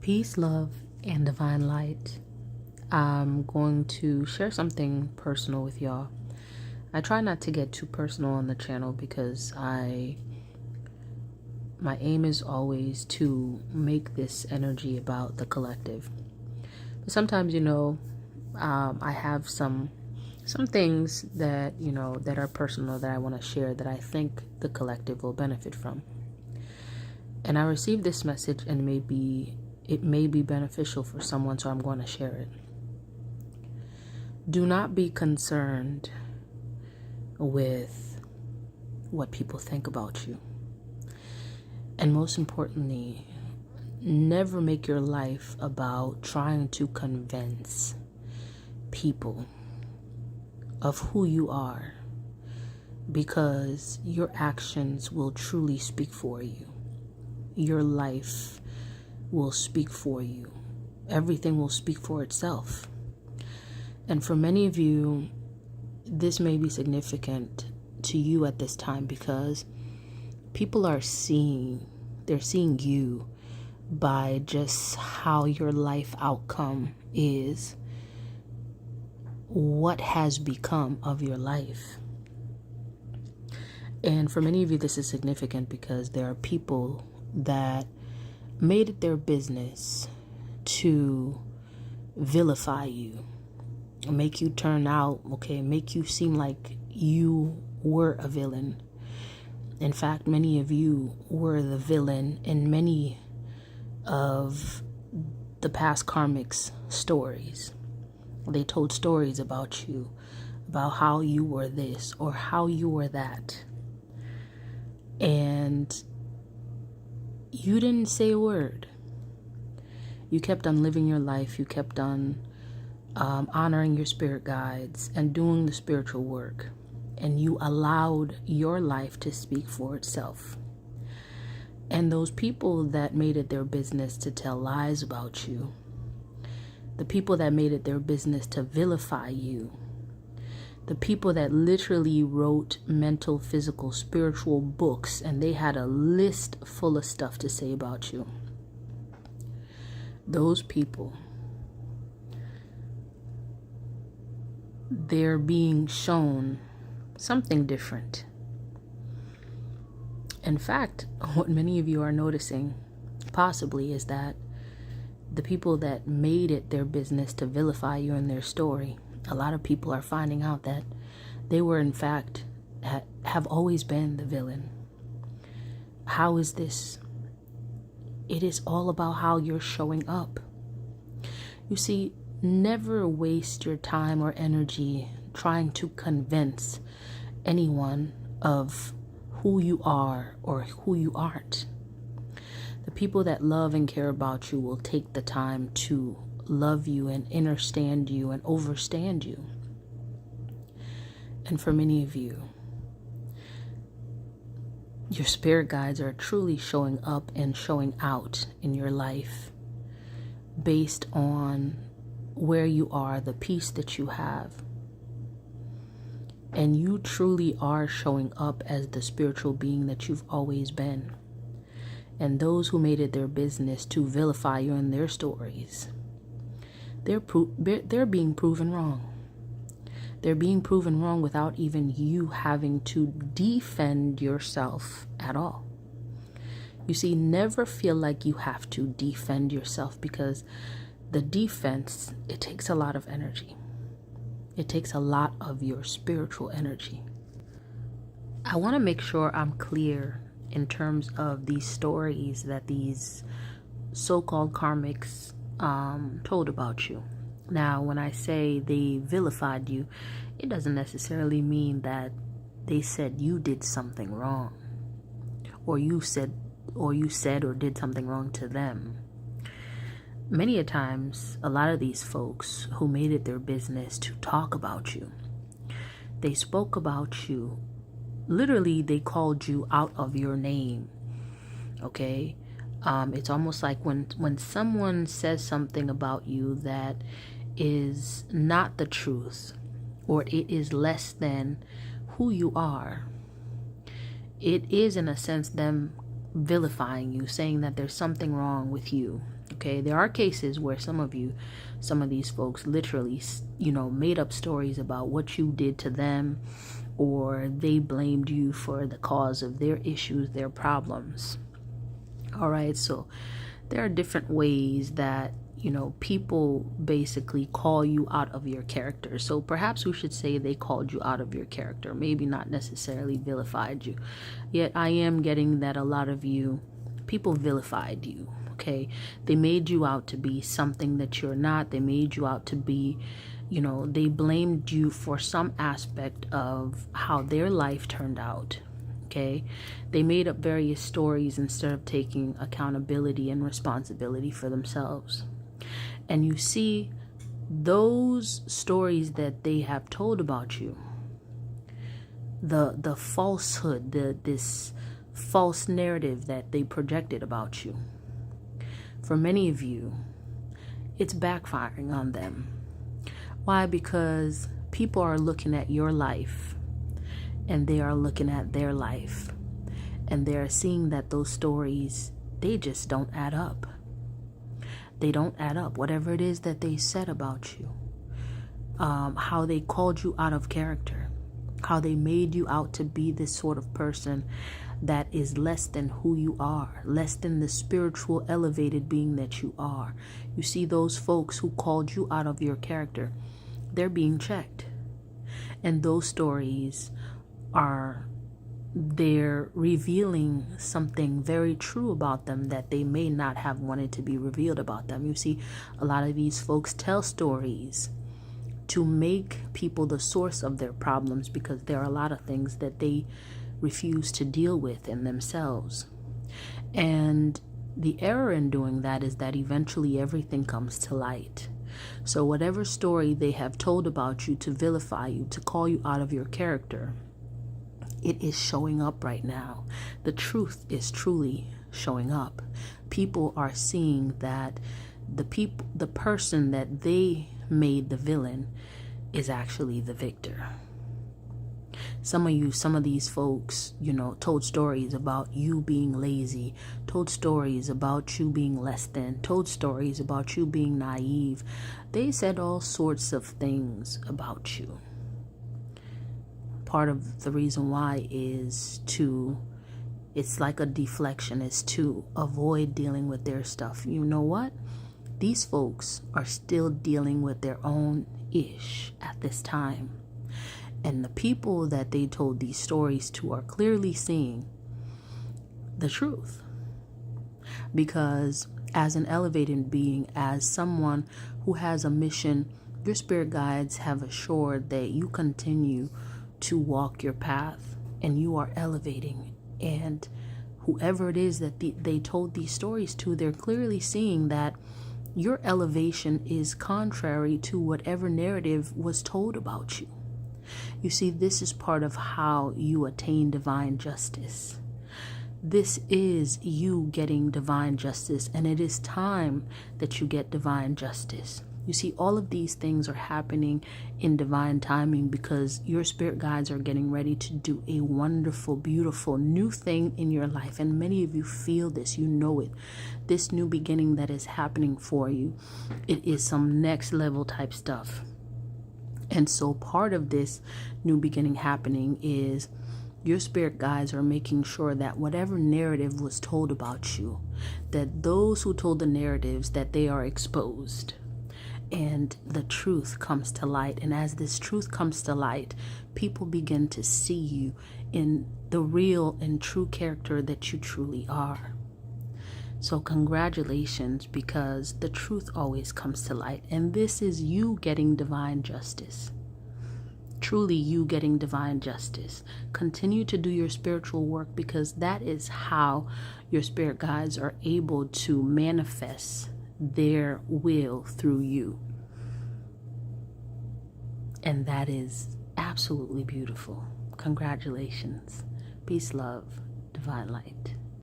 Peace, love, and divine light. I'm going to share something personal with y'all. I try not to get too personal on the channel because my aim is always to make this energy about the collective. But sometimes, I have some things that, that are personal that I want to share that I think the collective will benefit from. And I received this message, and it may be beneficial for someone, so I'm going to share it. Do not be concerned with what people think about you. And most importantly, never make your life about trying to convince people of who you are, because your actions will truly speak for you. Your life will speak for you. Everything will speak for itself. And for many of you, this may be significant to you at this time because people are seeing you by just how your life outcome is, what has become of your life. And for many of you, this is significant because there are people that made it their business to vilify you, make you turn out, make you seem like you were a villain. In fact, many of you were the villain in many of the past karmics' stories. They told stories about you, about how you were this or how you were that. And you didn't say a word. You kept on living your life. You kept on honoring your spirit guides and doing the spiritual work. And you allowed your life to speak for itself. And those people that made it their business to tell lies about you, the people that made it their business to vilify you, the people that literally wrote mental, physical, spiritual books, and they had a list full of stuff to say about you. Those people, they're being shown something different. In fact, what many of you are noticing possibly is that the people that made it their business to vilify you in their story, a lot of people are finding out that they were in fact have always been the villain. How is this? It is all about how you're showing up. You see, never waste your time or energy trying to convince anyone of who you are or who you aren't. The people that love and care about you will take the time to love you and understand you and overstand you. And for many of you, your spirit guides are truly showing up and showing out in your life based on where you are, the peace that you have. And you truly are showing up as the spiritual being that you've always been. And those who made it their business to vilify you in their stories, they're being proven wrong. They're being proven wrong without even you having to defend yourself at all. You see, never feel like you have to defend yourself, because the defense, it takes a lot of energy. It takes a lot of your spiritual energy. I want to make sure I'm clear in terms of these stories that these so-called karmics told about you. Now, when I say they vilified you, it doesn't necessarily mean that they said you did something wrong, or you said or did something wrong to them. Many a times, a lot of these folks who made it their business to talk about you, they spoke about you. Literally, they called you out of your name. Okay? It's almost like when someone says something about you that is not the truth, or it is less than who you are, it is in a sense them vilifying you, saying that there's something wrong with you. Okay, there are cases where some of these folks literally, made up stories about what you did to them, or they blamed you for the cause of their issues, their problems. All right, so there are different ways that people basically call you out of your character. So perhaps we should say they called you out of your character, maybe not necessarily vilified you. Yet I am getting that a lot of people vilified you. Okay, they made you out to be something that you're not. They made you out to be, they blamed you for some aspect of how their life turned out. Okay, they made up various stories instead of taking accountability and responsibility for themselves. And you see, those stories that they have told about you, the falsehood, this false narrative that they projected about you, for many of you, it's backfiring on them. Why? Because people are looking at your life and they are looking at their life, and they're seeing that those stories, they just don't add up. They don't add up. Whatever it is that they said about you, how they called you out of character, how they made you out to be this sort of person that is less than who you are, less than the spiritual elevated being that you are. You see, those folks who called you out of your character, they're being checked. And those stories they're revealing something very true about them that they may not have wanted to be revealed about them. You see, a lot of these folks tell stories to make people the source of their problems, because there are a lot of things that they refuse to deal with in themselves. And the error in doing that is that eventually everything comes to light. So whatever story they have told about you to vilify you, to call you out of your character, it is showing up right now. The truth is truly showing up. People are seeing that the person that they made the villain is actually the victor. Some of these folks, told stories about you being lazy, told stories about you being less than, told stories about you being naive. They said all sorts of things about you. Part of the reason why is it's like a deflection, is to avoid dealing with their stuff. You know what? These folks are still dealing with their own ish at this time. And the people that they told these stories to are clearly seeing the truth. Because as an elevated being, as someone who has a mission, your spirit guides have assured that you continue to walk your path and you are elevating. And whoever it is that they told these stories to, they're clearly seeing that your elevation is contrary to whatever narrative was told about you. You see, this is part of how you attain divine justice. This is you getting divine justice, and it is time that you get divine justice. You see, all of these things are happening in divine timing because your spirit guides are getting ready to do a wonderful, beautiful new thing in your life. And many of you feel this, you know it. This new beginning that is happening for you, it is some next level type stuff. And so part of this new beginning happening is your spirit guides are making sure that whatever narrative was told about you, that those who told the narratives, that they are exposed. And the truth comes to light. And as this truth comes to light, people begin to see you in the real and true character that you truly are. So congratulations, because the truth always comes to light. And this is you getting divine justice. Truly you getting divine justice. Continue to do your spiritual work, because that is how your spirit guides are able to manifest their will through you. And that is absolutely beautiful. Congratulations. Peace, love, divine light.